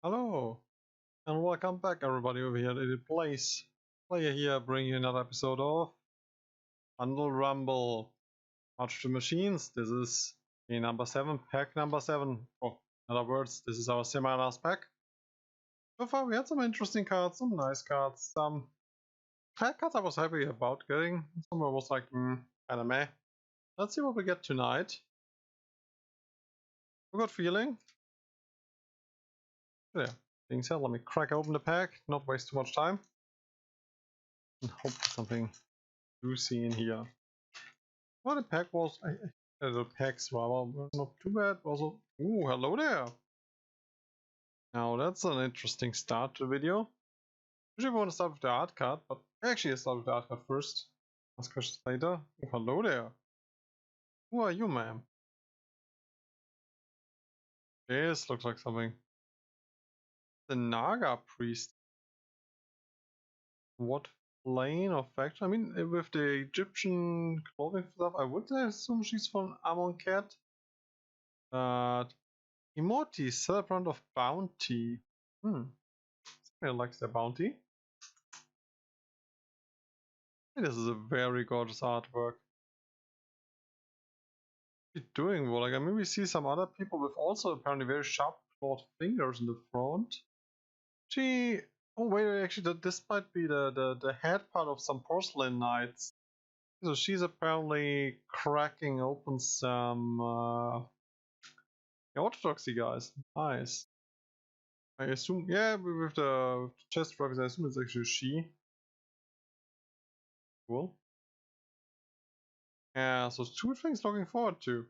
Hello, and welcome back everybody over here at the place. Player here bringing you another episode of Bundle Rumble. March to Machines. This is the number 7, pack number 7. Oh, in other words, this is our semi-last pack. So far we had some interesting cards, some nice cards, some pack cards I was happy about getting. Some I was like, kinda meh. Let's see what we get tonight. A good feeling. Yeah, being said, let me crack open the pack, not waste too much time. And hope for something juicy in here. Well, the pack was, the packs rather, were not too bad. Also, ooh, hello there. Now that's an interesting start to the video. Usually we want to start with the art card, but actually I start with the art card first. Ask questions later. Oh, hello there. Who are you, ma'am? This looks like something. The Naga priest. What plane or faction? I mean, with the Egyptian clothing stuff, I would assume she's from Amonkhet. But Immorti, celebrant of bounty. I like the bounty. This is a very gorgeous artwork. What's she doing? Well, like, I mean, we see some other people with also apparently very sharp clawed fingers in the front. She. Oh wait, actually, this might be the head part of some porcelain knights. So she's apparently cracking open some orthodoxy guys. Nice. I assume, yeah, with the chest rugs, I assume it's actually she. Cool. Yeah, so 2 things looking forward to.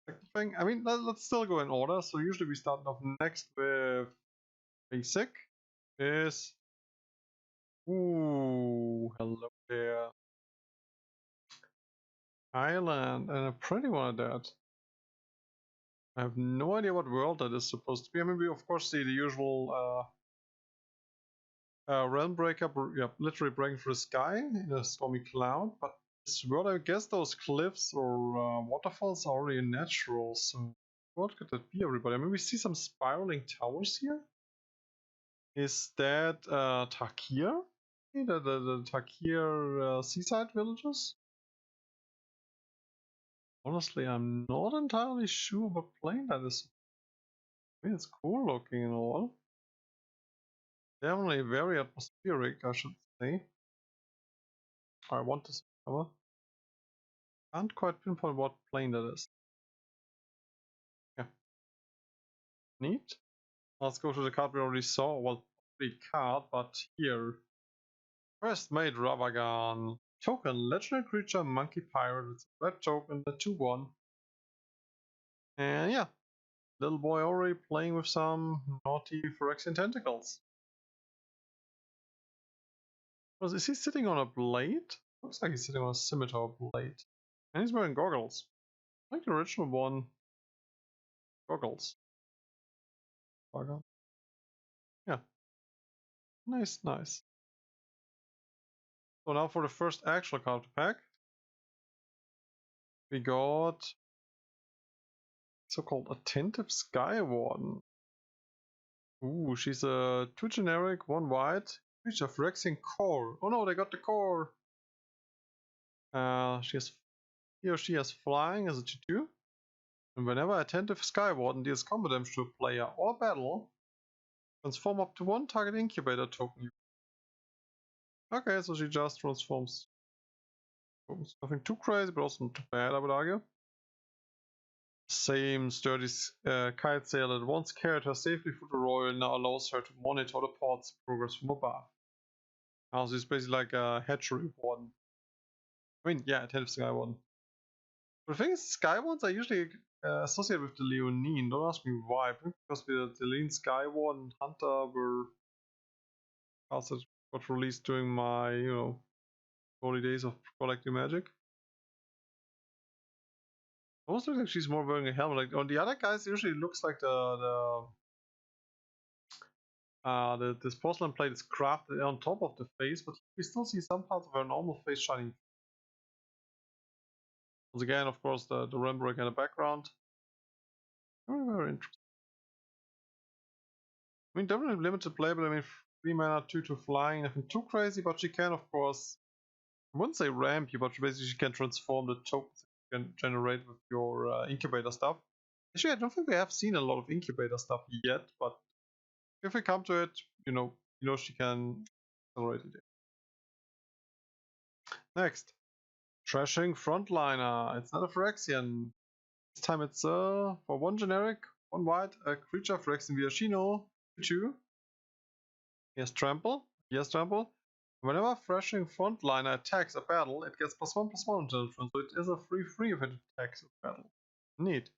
Second thing, I mean, let's still go in order. So usually we start off next with basic. Is ooh, hello there. Island, and a pretty one at that. I have no idea what world that is supposed to be. I mean, we of course see the usual Realm-Breaker, yeah, literally breaking through the sky in a stormy cloud. But this world, I guess those cliffs or waterfalls are already natural. So what could that be, everybody? I mean, we see some spiraling towers here. Is that Takir? The Takir seaside villages? Honestly, I'm not entirely sure what plane that is. I mean, it's cool looking and all. Definitely very atmospheric, I should say. I want this cover. Can't quite pinpoint what plane that is. Yeah. Neat. Let's go to the card we already saw. Well, the card, but here. First made Ravagan. Token, legendary creature, monkey pirate. It's a red token, the 2/1. And yeah, little boy already playing with some naughty Phyrexian tentacles. Is he sitting on a blade? Looks like he's sitting on a scimitar blade. And he's wearing goggles. Like the original one. Goggles. Bugger. Yeah. Nice, nice. So now for the first actual card to pack. We got so-called Attentive Sky Warden. Ooh, she's a 2 generic, 1 white. Creature Phyrexian core. Oh no, they got the core. He or she has flying as a 2/2. And whenever Attentive Sky Warden deals combat damage to a player or battle, transform up to 1 target incubator token. Okay, so she just transforms. Nothing too crazy, but also not too bad, I would argue. Same sturdy kite sail that once carried her safely through the royal now allows her to monitor the port's progress from above. Now she's basically like a hatchery warden. I mean, yeah, Attentive Sky Warden. But the thing is, Sky Wardens are usually associated with the Leonine. Don't ask me why. Because the Leonine Sky Warden Hunter were cards that got released during my, early days of collecting Magic. Almost looks like she's more wearing a helmet. Like on the other guys, it usually looks like this porcelain plate is crafted on top of the face, but we still see some parts of her normal face shining. Once again, of course, the Realm-Breaker in the background. Very, very interesting. I mean, definitely limited playable. I mean, 3 mana, 2 flying, nothing too crazy, but she can, of course, I wouldn't say ramp you, but basically she can transform the tokens you can generate with your incubator stuff. Actually, I don't think we have seen a lot of incubator stuff yet, but if we come to it, you know she can accelerate it. Next, Trashing Frontliner. It's not a Phyrexian. This time it's for 1 generic, 1 white, a creature Phyrexian Viashino, 2. He has Trample. Yes, Trample. Whenever Thrashing Frontliner attacks a battle, it gets +1/+1 until it turns, so it is a 3/3 if it attacks a battle. Neat.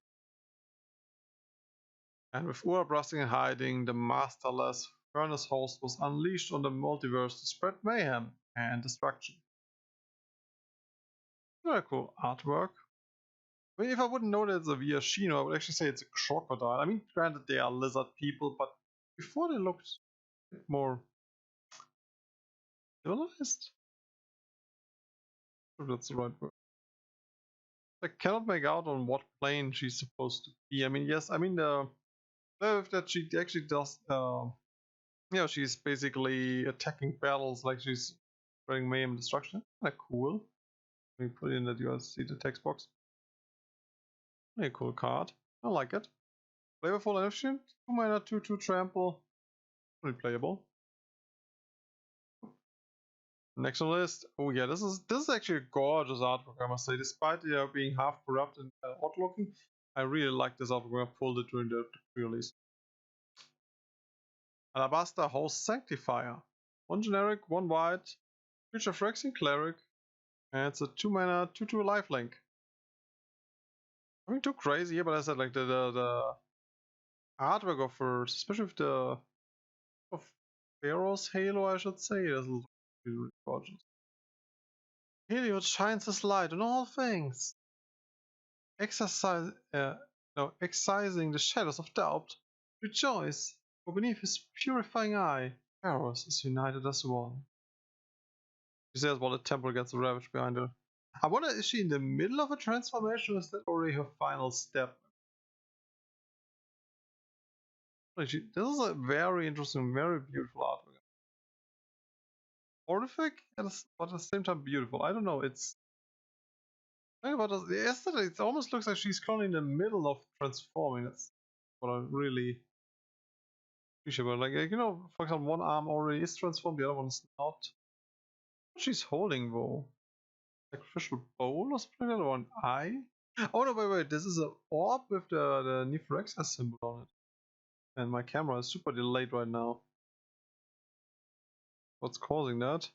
And with Urab rusting and hiding, the masterless Furnace host was unleashed on the multiverse to spread mayhem and destruction. Very cool artwork. I mean, if I wouldn't know that it's a Viashino, I would actually say it's a crocodile. I mean, granted, they are lizard people, but before they looked a bit more civilized? If that's the right word. I cannot make out on what plane she's supposed to be. I mean, yes, I mean, the that she actually does, she's basically attacking battles like she's spreading mayhem and destruction. Kinda cool. Let me put in that you guys see the text box. A cool card. I like it. Flavorful and efficient. 2 mana, 2/2 trample. Pretty playable. Next on the list. Oh yeah, this is actually a gorgeous artwork, I must say. Despite being half corrupt and odd looking, I really like this artwork. I pulled it during the release. Alabaster Host Sanctifier. 1 generic, 1 white. Creature Phyrexian Cleric. And it's a 2 mana, 2/2 lifelink. Nothing too crazy here, but I said like the artwork of her, especially with the of Pharaoh's halo, I should say, is really, really gorgeous. Helios shines his light on all things, excising the shadows of doubt. Rejoice, for beneath his purifying eye, Pharaoh is united as one. She says while the temple gets ravaged behind her. I wonder, is she in the middle of a transformation, or is that already her final step? This is a very interesting, very beautiful artwork. Horrific, but at the same time beautiful. I don't know, it's... Yesterday, it almost looks like she's currently in the middle of transforming. That's what I really appreciate about it. Like, for example, one arm already is transformed, the other one is not. What she's holding, though? Sacrificial bowl or something like that, or an eye? Oh no, wait, this is an orb with the Nephyrexia symbol on it. And my camera is super delayed right now. What's causing that?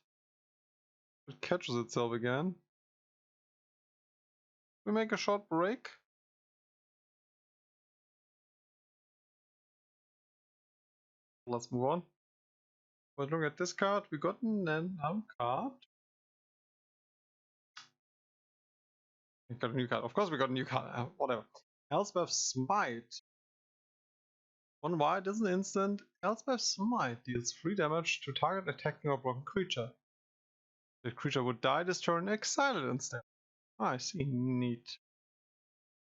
It catches itself again. We make a short break. Let's move on. But look at this card. We got an card. We got a new card. Of course we got a new card. Whatever. Elspeth's Smite. 1 white is an instant. Elspeth's Smite deals 3 damage to target attacking or blocking creature. The creature would die this turn, exile it instead. I see. Neat.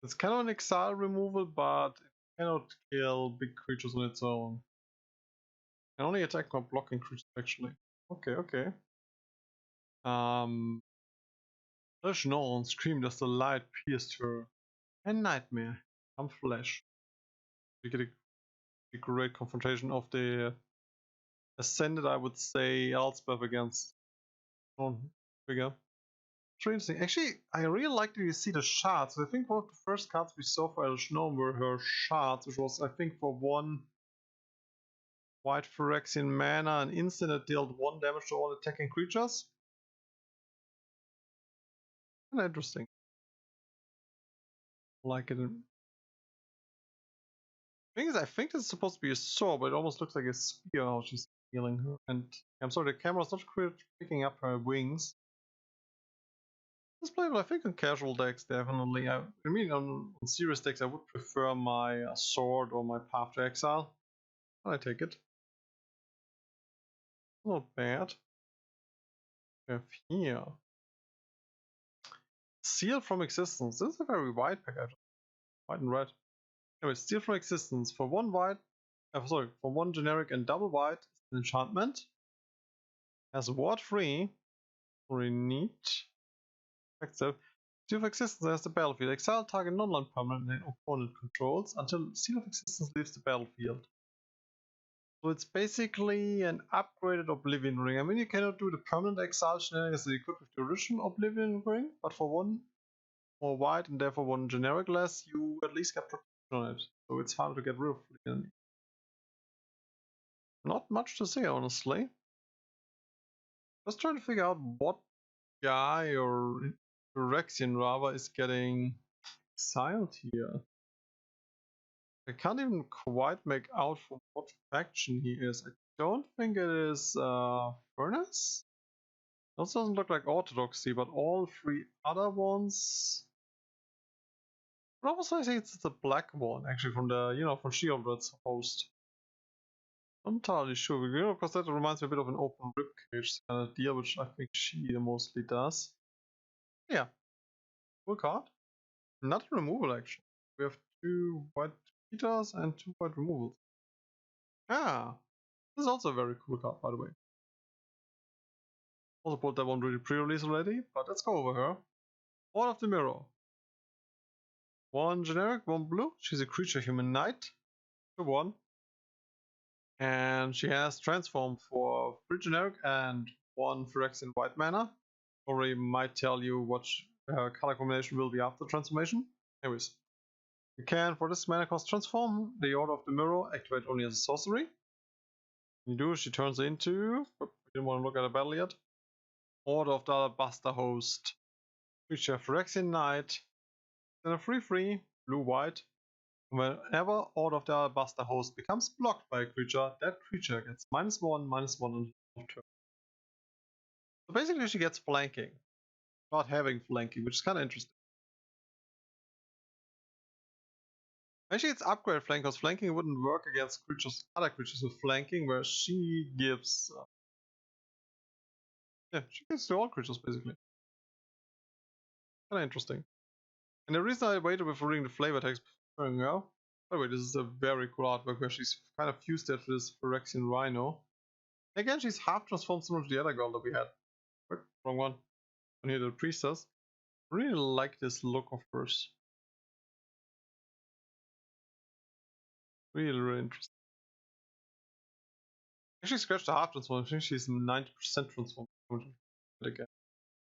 It's kind of an exile removal, but it cannot kill big creatures on its own. Can only attack or blocking creatures actually. Okay. Legion screamed as the light pierced her. A nightmare. Come flesh. We get a great confrontation of the Ascended, I would say, Elspeth against Figure. Very interesting. Actually, I really like that you see the shards. I think one of the first cards we saw for El Snow were her shards, which was, I think, for 1 white Phyrexian mana, an instant that dealt 1 damage to all attacking creatures. Kind of interesting. Like it. Thing is, I think this is supposed to be a sword, but it almost looks like a spear how she's healing her. And I'm sorry, the camera's not quite picking up her wings. It's playable, I think, on casual decks, definitely. I mean, on serious decks, I would prefer my sword or my Path to Exile. I take it. Not bad. We have here. Seal from Existence. This is a very white pack, actually. White and red. Anyway, Steal from Existence. For 1 white, sorry, for 1 generic and double white, it's an enchantment. Has ward 3. Very neat. Effective. Seal of Existence has the battlefield. Exile target non-land permanent and opponent controls until Seal of Existence leaves the battlefield. So it's basically an upgraded Oblivion Ring. I mean, you cannot do the permanent exile shenanigans that you could with the original Oblivion Ring, but for 1 more white and therefore 1 generic less, you at least get protection on it. So it's harder to get rid of the enemy. Not much to say, honestly. Just trying to figure out what guy or Rexian rather is getting exiled here. I can't even quite make out from what faction he is. I don't think it is Furnace. Also doesn't look like Orthodoxy, but all 3 other ones. But also I think it's the black one, actually, from the from Shieldred's host. Not entirely sure, because that reminds me a bit of an open ribcage kind of deal, which I think she mostly does. Yeah, cool card. Not a removal, actually. We have 2 white Peters and 2 white removals. Ah, this is also a very cool card, by the way. Also pulled that one really pre-release already, but let's go over her. All of the Mirror. 1 generic, 1 blue. She's a creature human knight. 2/1. And she has transform for 3 generic and 1 Phyrexian white mana. Already might tell you what her color combination will be after transformation. Anyways, you can, for this mana cost, transform the Order of the Mirror, activate only as a sorcery. When you do, she turns into. I didn't want to look at a battle yet. Order of the Alabaster Host. Creature Phyrexian Knight. Then a 3/3, blue-white. Whenever Order of the Alabaster Host becomes blocked by a creature, that creature gets -1/-1 on the turn. So basically she gets flanking. Not having flanking, which is kind of interesting. Actually it's upgrade flank, because flanking wouldn't work against other creatures with flanking, where she gives... she gives to all creatures basically. Kind of interesting. And the reason I waited before reading the flavor text before now, by the way, this is a very cool artwork where she's kind of fused that with this Phyrexian Rhino. Again, she's half transformed similar to the other girl that we had. Wait, wrong one. And here the priestess. I really like this look of hers. Really, really interesting. Actually, scratched the half transform. I think she's 90% transformed. Again.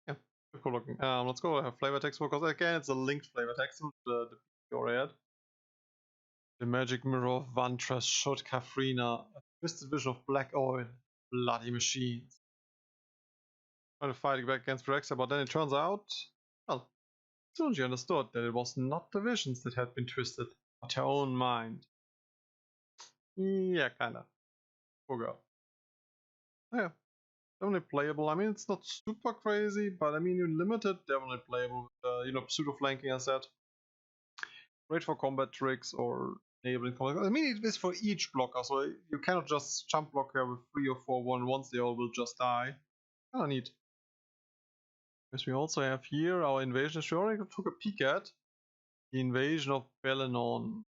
Yeah, cool looking. Let's go have flavor text because again, it's a linked flavor text to the already had. The magic mirror of Vantress showed Kafrina a twisted vision of black oil, bloody machines. Trying to fight back against Phyrexia, but then it turns out, well, soon she understood that it was not the visions that had been twisted, but her own mind. Yeah, kinda. Poor girl. Yeah, definitely playable. I mean, it's not super crazy, but I mean, in limited, definitely playable. Pseudo flanking, as I said. Great for combat tricks or enabling combat. I mean, it is for each blocker, so you cannot just jump block her with 3 or 4 1/1s, they all will just die. Kinda neat. Because we also have here our invasion. We already took a peek at the invasion of Belenon.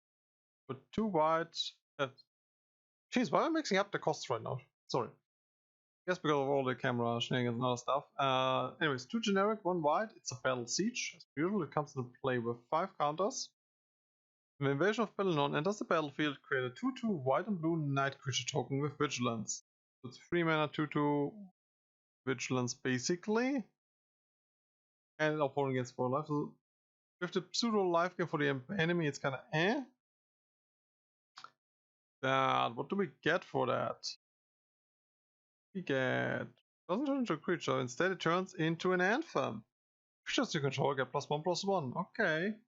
But 2 white. Jeez, why am I mixing up the costs right now? Sorry. I guess because of all the camera shenanigans and other stuff. Anyways, 2 generic, 1 white. It's a battle siege. As usual, it comes into play with 5 counters. When Invasion of Belenon enters the battlefield, create a 2/2 white and blue knight creature token with vigilance. So it's 3 mana 2/2 vigilance basically. And opponent gets 4 life. So with the pseudo life gain for the enemy, it's kinda what do we get for that? We get... doesn't turn into a creature, instead it turns into an anthem. Creatures you control get +1/+1. Okay.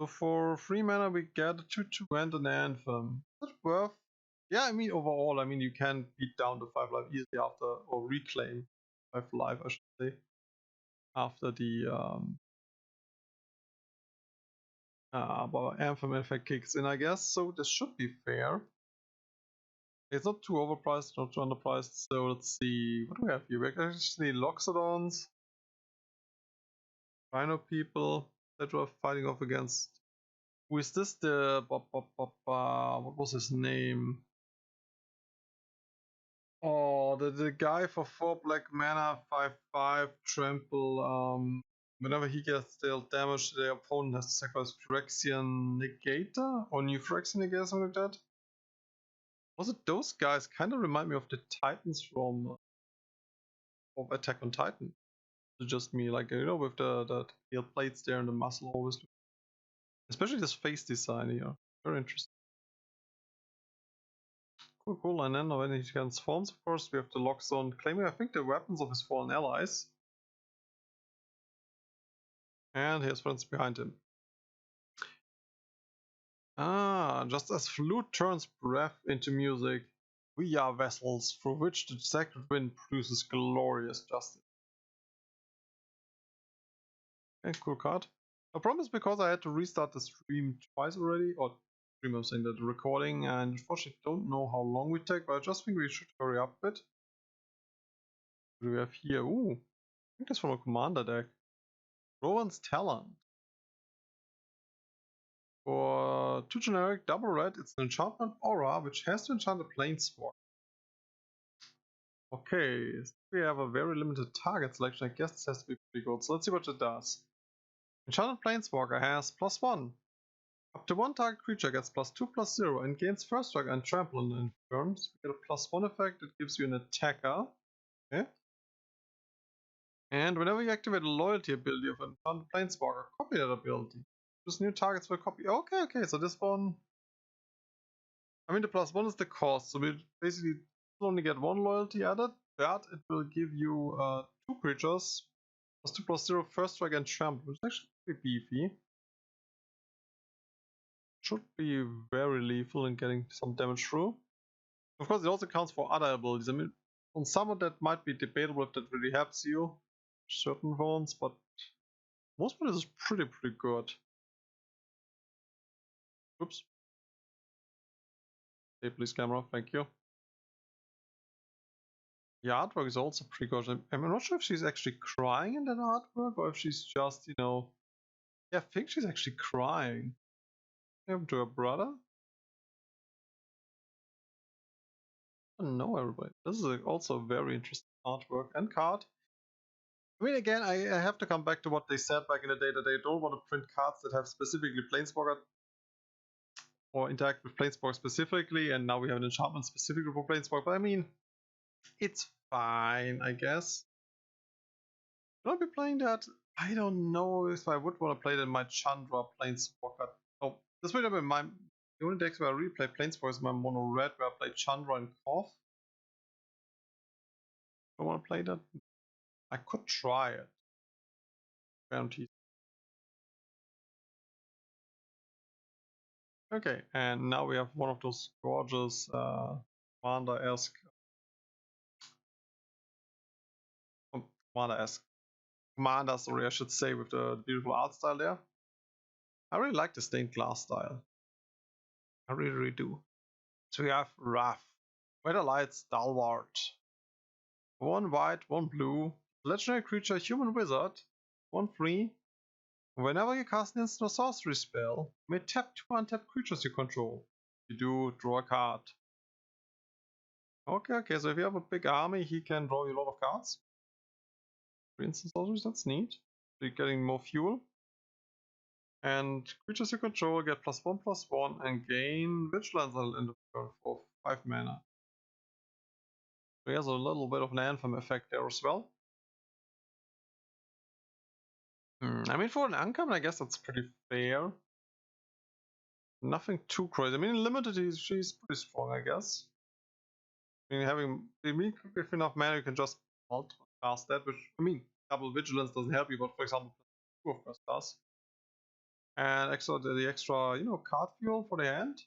So for 3 mana we get a 2/2 and an anthem. Is that worth? Yeah, I mean overall, I mean you can beat down the 5 life easily after, or reclaim 5 life I should say, after the anthem effect kicks in, I guess, so this should be fair. It's not too overpriced, not too underpriced, so let's see, what do we have here? We have actually Loxodons, Rhino people that were fighting off against Who is this? The what was his name? Oh, the guy for 4 black mana, 5/5 trample. Whenever he gets dealt damage, the opponent has to sacrifice Phyrexian Negator or New Phyrexian Negator, something like that. Was it those guys? Kind of remind me of the Titans from of Attack on Titan. It's just me, like, you know, with the tail plates there and the muscle always. Especially this face design here. Very interesting. Cool, cool. And then when he transforms, of course, we have the lock zone claiming, I think, the weapons of his fallen allies. And he has friends behind him. Ah, just as flute turns breath into music, we are vessels through which the sacred wind produces glorious justice. Okay, cool card. I promise, because I had to restart the stream twice already, or stream, I'm saying that the recording, and unfortunately don't know how long we take, but I just think we should hurry up a bit. What do we have here? Ooh, I think that's from a commander deck. Rowan's Talent. For 2 generic, double red, it's an enchantment aura which has to enchant a planeswalker. Okay, so we have a very limited target selection. I guess this has to be pretty good. So let's see what it does. Enchanted Planeswalker has +1. Up to 1 target creature gets +2/+0 and gains first strike and trample in turns. We get a +1 effect that gives you an attacker. Okay. And whenever you activate a loyalty ability of an Enchanted Planeswalker, copy that ability. Choose new targets for copy. Okay, so this one. I mean, the +1 is the cost, so we basically only get 1 loyalty added, but it will give you 2 creatures, +2/+0, first strike and trample, which is actually pretty beefy. Should be very lethal in getting some damage through. Of course, it also counts for other abilities. I mean, on some of that might be debatable if that really helps you, certain ones, but most of it is pretty good. Oops. Hey, please, camera, thank you. The artwork is also pretty good. I'm not sure if she's actually crying in that artwork or if she's just, you know. Yeah, I think she's actually crying. What happened to her brother? I don't know, everybody. This is also a very interesting artwork and card. I mean, again, I have to come back to what they said back in the day, that they don't want to print cards that have specifically Planeswalker or interact with Planeswalker specifically, and now we have an enchantment specifically for Planeswalker. But I mean, it's fine, I guess. Will I be playing that? I don't know if I would want to play that in my Chandra Planeswalker. Oh, this would have been my. The only decks where I really play Planeswalker is my mono red, where I play Chandra and Koth. I want to play that. I could try it. Guaranteed. Okay, and now we have one of those gorgeous Commander-esque. Commander, sorry, I should say, with the beautiful art style there. I really like the stained glass style. I really do. So we have Wrath, Weatherlight Stalwart. 1 white, 1 blue. Legendary creature, human wizard. 1/3. Whenever you cast an instant or sorcery spell, you may tap 2 untapped creatures you control. If you do, draw a card. Okay, so if you have a big army, he can draw you a lot of cards. For instance, sorceries, that's neat. So you're getting more fuel. And creatures you control get +1/+1 and gain Vigilance until end of turn for 5 mana. So he has a little bit of an Anthem effect there as well. I mean, for an uncommon, I guess that's pretty fair. Nothing too crazy. I mean, in limited, she's pretty strong, I guess. I mean, with enough mana, you can just cast that, which, I mean, double Vigilance doesn't help you, but for example, 2 of course does. And the extra, you know, card fuel for the hand.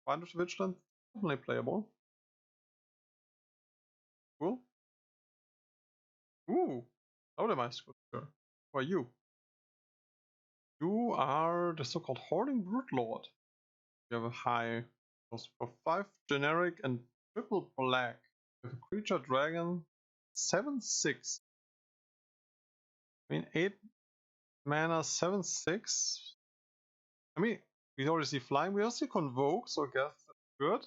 Bind with Vigilance, definitely playable. Cool. Ooh, how am I supposed to? Who are you? You are the so-called Hoarding Broodlord. You have a high cost for 5 generic and triple black with a creature dragon 7/6. I mean, 8 mana 7/6. I mean, We already see flying. We also see convoke, so I guess that's good.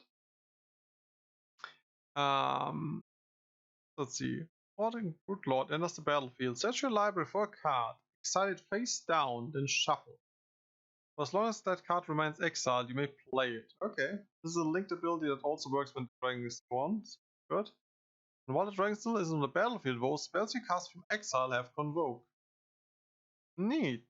Let's see. Morning, good lord, enters the battlefield. Search your library for a card. Exile it face down, then shuffle. For as long as that card remains exiled, you may play it. Okay. This is a linked ability that also works when the dragon is spawned. Good. And while the dragon still is on the battlefield, those spells you cast from exile have convoke. Neat.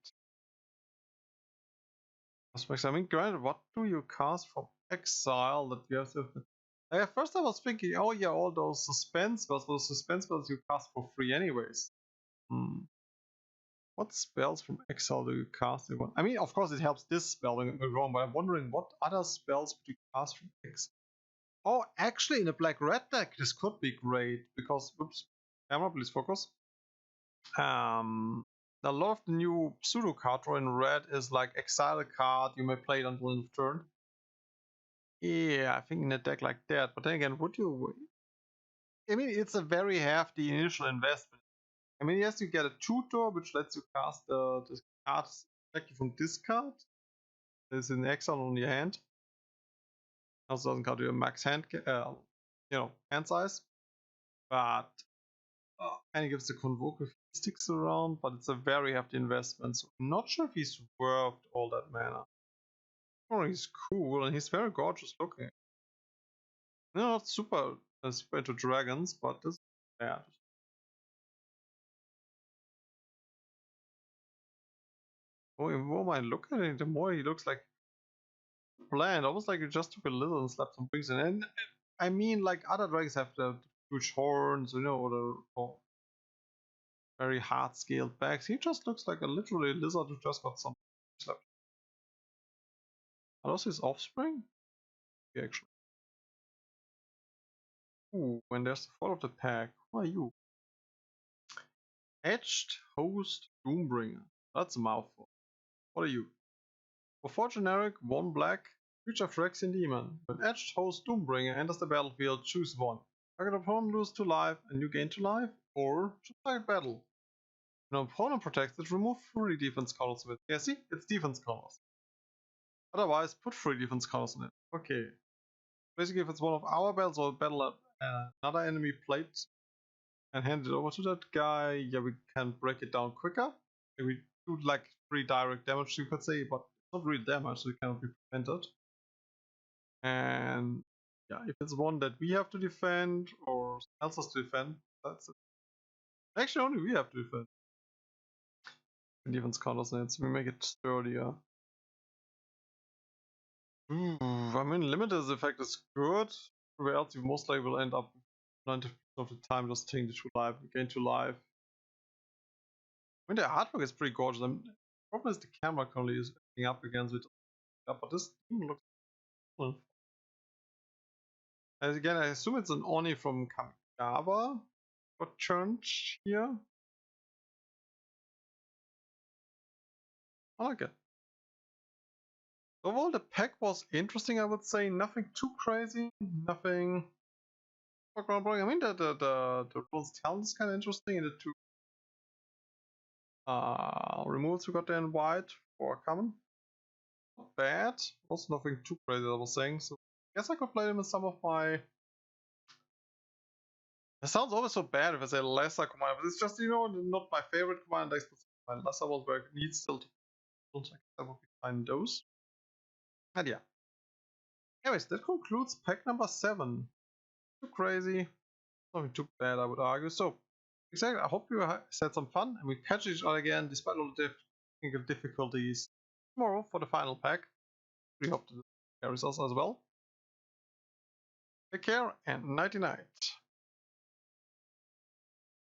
I mean, granted, what do you cast from exile that you have to... First I was thinking, oh yeah, all those suspense spells, you cast for free anyways. What spells from exile do you cast? I mean, of course it helps this spell, don't get me wrong, but I'm wondering what other spells would you cast from exile? Oh, actually in a black-red deck this could be great, because, oops, camera please focus. A lot of the new pseudo card draw in red is like exile a card, you may play it until end of turn. Yeah, I think in a deck like that, but then again, would you... I mean, it's a very hefty initial investment. I mean, yes, you get a tutor, which lets you cast the cards directly from discard. It's in exile on your hand. Also doesn't count your max hand, hand size. But and it gives the convoke if he sticks around, but it's a very hefty investment. So I'm not sure if he's worth all that mana. Oh, he's cool and he's very gorgeous looking. No, not super into dragons, but this is bad. Oh, the more I look at it, the more he looks like bland, almost like you just took a lizard and slapped some wings in. And I mean, like other dragons have the huge horns, or very hard scaled backs. He just looks like a literally lizard who just got some slapped. Are those his offspring? Yeah, actually. Ooh, when there's the fall of the pack. Who are you? Edged Host Doombringer. That's a mouthful. What are you? For 4 generic, 1 black, creature Phyrexian Demon. When Edged Host Doombringer enters the battlefield, choose 1. Target opponent loses 2 life and you gain 2 life, or choose target battle. When an opponent protects it, remove 3 defense colors with it. Yeah, see? It's defense colors. Otherwise, put 3 defense colors on it. Okay. Basically, if it's one of our battles or a battle another enemy played and hand it over to that guy, yeah, we can break it down quicker. We do like 3 direct damage, you could say, but it's not real damage, so it cannot be prevented. And yeah, if it's one that we have to defend or someone else has to defend, that's it. Actually, only we have to defend. And defense counters it, so we make it sturdier. I mean, limited effect is good. Where else you most likely will end up 90% of the time just taking the 2 life, gain 2 life. I mean, the artwork is pretty gorgeous. The problem is the camera currently is acting up against it. But this team looks cool. And again, I assume it's an Oni from Kamigawa got turned here. I like it. Overall, the pack was interesting, I would say. Nothing too crazy. Nothing groundbreaking. I mean, the rules talent is kind of interesting. The 2 removals we got there in white for common. Not bad. Also nothing too crazy, I was saying. So I guess I could play them in some of my... It sounds always so bad if I say lesser commander, but it's just, not my favorite commander decks, but my lesser ones where it needs still to build. I would be fine those. And yeah. Anyways, that concludes pack number 7. Too crazy. Nothing too bad, I would argue. So, exactly, I hope you had some fun, and we catch each other again despite all the technical difficulties tomorrow for the final pack. We hope to carry us as well. Take care and nighty night.